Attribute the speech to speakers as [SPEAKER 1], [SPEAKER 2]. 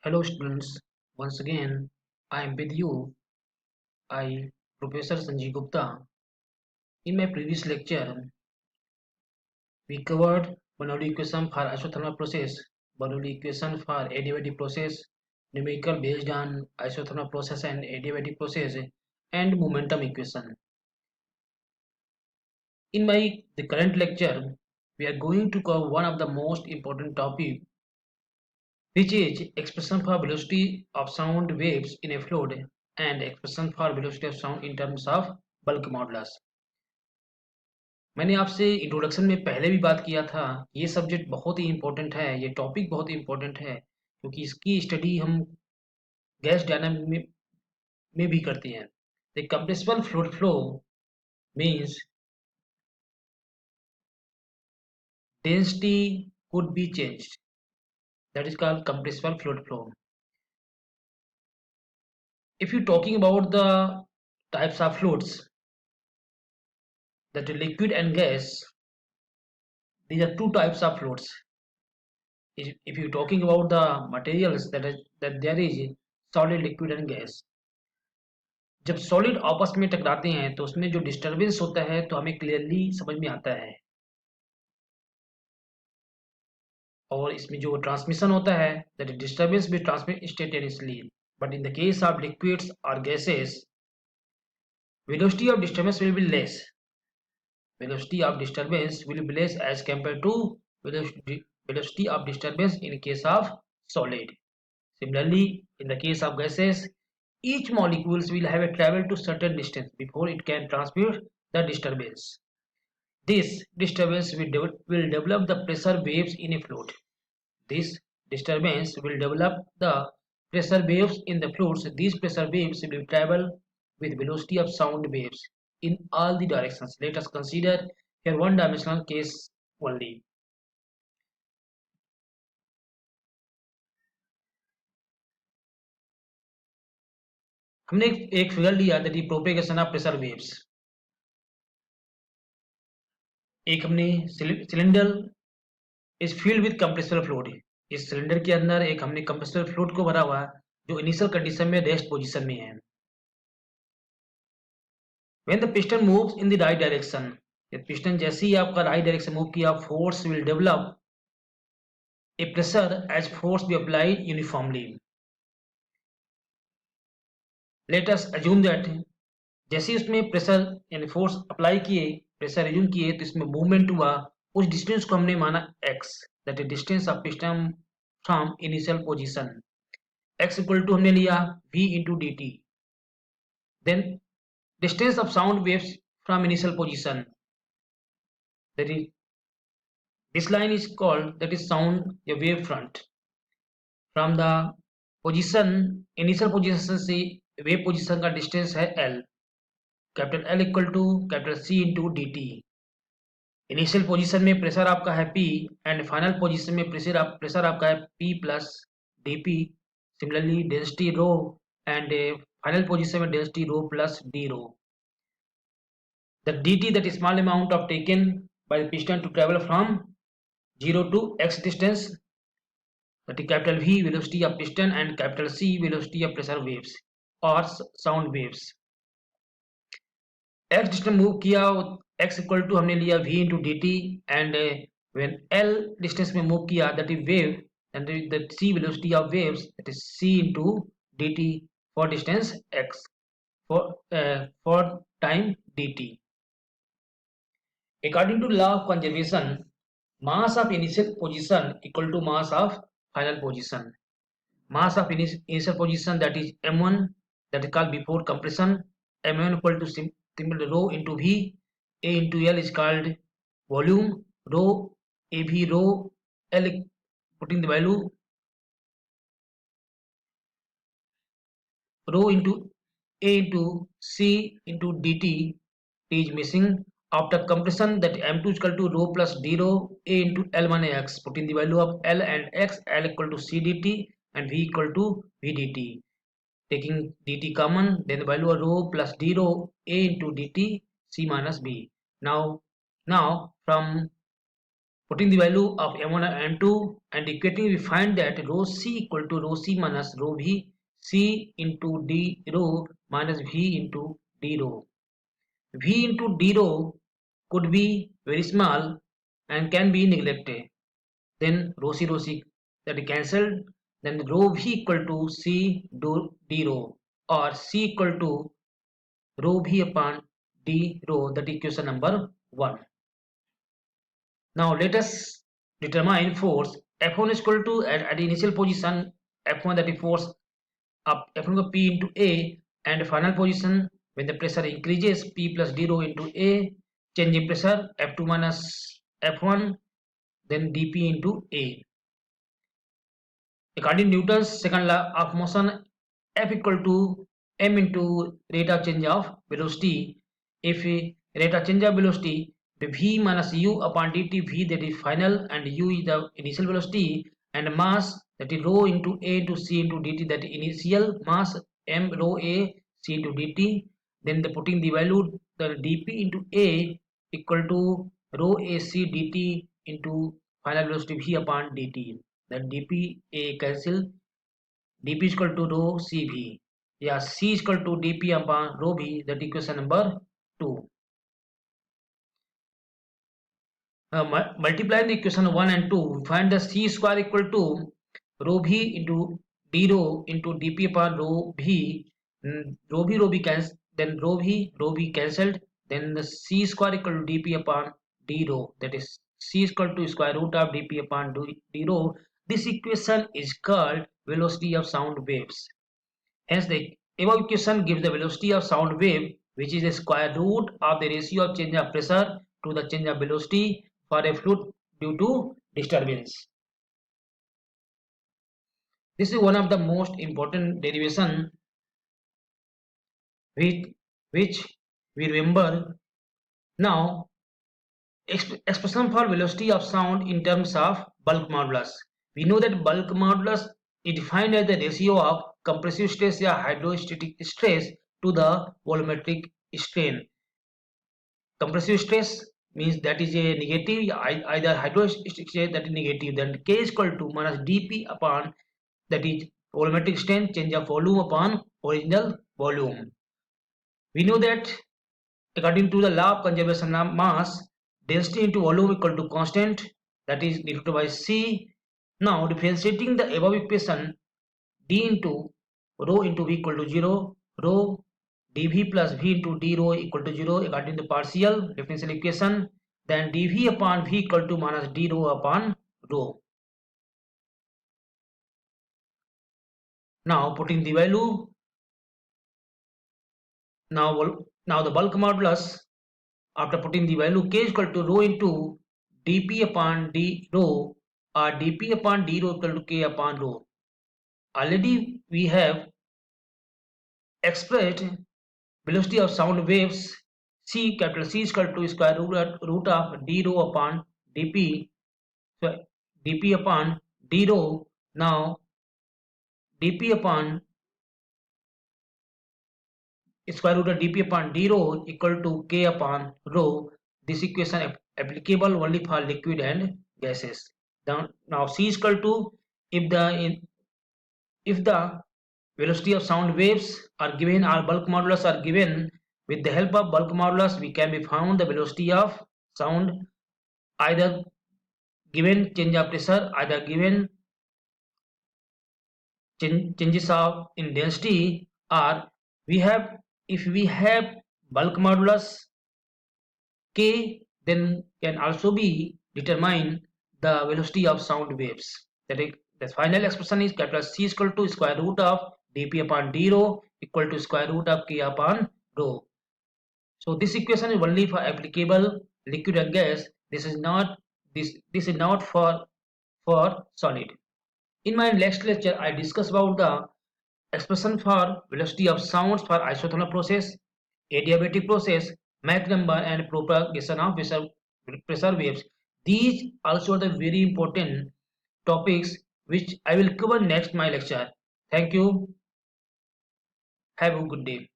[SPEAKER 1] Hello students, once again I am with you. I, Professor Sanjeev Gupta. In my previous lecture, we covered Bernoulli equation for isothermal process, Bernoulli equation for adiabatic process, numerical based on isothermal process and adiabatic process, and momentum equation. In the current lecture, we are going to cover one of the most important topic, which is expression for velocity of sound waves in a fluid and expression for velocity of sound in terms of bulk modulus. मैंने आपसे introduction में पहले भी बात किया था, ये subject बहुत ही इंपॉर्टेंट है, ये टॉपिक बहुत ही इंपॉर्टेंट है क्योंकि इसकी स्टडी हम गैस डायनामिक में भी करते हैं. The compressible fluid flow means density could be changed. That is called compressible fluid flow. If you're talking about the types of fluids, that liquid and gas, these are two types of fluids. If you're talking about the materials that there is solid, liquid and gas. जब solid आपस में टकराते हैं तो उसमें जो disturbance होता है तो हमें क्लियरली समझ में आता है, और इसमें जो ट्रांसमिशन होता है दैट डिस्टरबेंस भी transmit instantaneously. But in the case of liquids और gases, velocity of disturbance will be less. Velocity of disturbance will be less as compared to velocity of disturbance in case of solid. Similarly, in the case of gases, each molecules will have a travel to certain distance before it can transmit the disturbance. This disturbance will develop the pressure waves in a fluid. This disturbance will develop the pressure waves in the fluids. These pressure waves will travel with velocity of sound waves in all the directions. Let us consider here one dimensional case only. हमने एक figure लिया that is propagation of pressure waves. एक हमने cylinder is filled with compressible fluid. इस cylinder के अंदर एक हमने कंप्रेसिबल फ्लूइड को भरा हुआ है जो इनिशियल कंडीशन में रेस्ट पोजीशन में है. When the piston moves in the right direction, piston जैसे ही आपका राइट डायरेक्शन मूव किया, force will develop a pressure as force be applied uniformly. Let us assume that जैसे ही उसमें प्रेशर यानी फोर्स अप्लाई किए, प्रेशर एज्यूम किए, तो इसमें मूवमेंट हुआ. उस डिस्टेंस को हमने माना x, that is distance of piston from initial position. x equal to हमने लिया v into D T. Then distance of sound waves from initial position, that is this line is called, that is sound a wave front. From the position initial position से wave position का distance है l. Capital L equal to capital C into D T. Initial position में pressure आपका है P and final position में pressure आपका है P plus D P. Similarly density rho and final position में density rho plus D rho. The dt, that is small amount of taken by the piston to travel from 0 to x distance, that is capital V velocity of piston and capital C velocity of pressure waves or sound waves. x distance move किया, x equal to हमने लिया v into D T and when l distance में move किया, that is wave and the c velocity of waves, that is c into dt for distance x for time dt. According to law of conservation, mass of initial position equal to mass of final position. Mass of initial position, that is m1, that is called before compression. m1 equal to simple rho into v. A into l is called volume. Rho av rho l, putting the value rho into a into c into dt. T is missing. After compression, that m2 is equal to rho plus d rho a into l minus x, putting the value of l and x, l equal to c dt and v equal to v dt. Taking dt common, then the value of rho plus d rho a into dt c minus b. Now from Putting the value of M1 and M2 and equating, we find that rho C equal to rho C minus rho V, C into D rho minus V into D rho. V into D rho could be very small and can be neglected. Then rho C that is cancelled. Then rho V equal to C D rho, or C equal to rho V upon D rho, that is equation number 1. Now let us determine force. F1 is equal to at the initial position F1, that is force up F1 P into A, and final position when the pressure increases P plus D rho into A, change in pressure F2 minus F1, then dP into A. According to Newton's second law of motion, F equal to m into rate of change of velocity. If rate of change of velocity v minus u upon dt, v that is final and u is the initial velocity, and mass that is rho into a into c into dt, that is initial mass m rho a c into dt. Then the putting the value, the dp into a equal to rho a c dt into final velocity v upon dt. Then dp a cancel, dp is equal to rho cv, yeah, c is equal to dp upon rho v, that equation number 2. Multiplying the equation 1 and 2, we find the c square equal to rho v into d rho into dp upon rho v. Rho v cancel, then rho v cancelled, then the c square equal to dp upon d rho, that is c is equal to square root of dp upon d rho. This equation is called velocity of sound waves. Hence the above equation gives the velocity of sound wave, which is the square root of the ratio of change of pressure to the change of velocity for a fluid due to disturbance. This is one of the most important derivation which we remember. Now, expression for velocity of sound in terms of bulk modulus. We know that bulk modulus is defined as the ratio of compressive stress or hydrostatic stress to the volumetric strain. Compressive stress means that is a negative, either hydrostatic stress that is negative, then K is equal to minus dP upon, that is volumetric strain, change of volume upon original volume. We know that according to the law of conservation of mass, density into volume equal to constant, that is denoted by C. Now differentiating the above equation, d into rho into v equal to 0, rho dv plus v into d rho equal to 0 according to partial differential equation, then dv upon v equal to minus d rho upon rho. Now putting the value, now the bulk modulus, after putting the value k is equal to rho into dp upon d rho, or dp upon d rho equal to k upon rho. Already we have expressed velocity of sound waves, c, capital C is equal to square root of d rho upon dp, so dp upon d rho. Now dp upon square root of dp upon d rho equal to k upon rho. This equation applicable only for liquid and gases. Now c is equal to, if the velocity of sound waves are given or bulk modulus are given, with the help of bulk modulus we can be found the velocity of sound, either given change of pressure, either given changes of in density, or if we have bulk modulus k, then can also be determine the velocity of sound waves. That is, the final expression is capital C is equal to square root of dp upon d rho equal to square root of k upon rho. So this equation is only for applicable liquid and gas. This is not for solid. In my next lecture, I discuss about the expression for velocity of sounds for isothermal process, adiabatic process, Mach number, and propagation of pressure waves. These also are the very important topics which I will cover next my lecture. Thank you. Have a good day.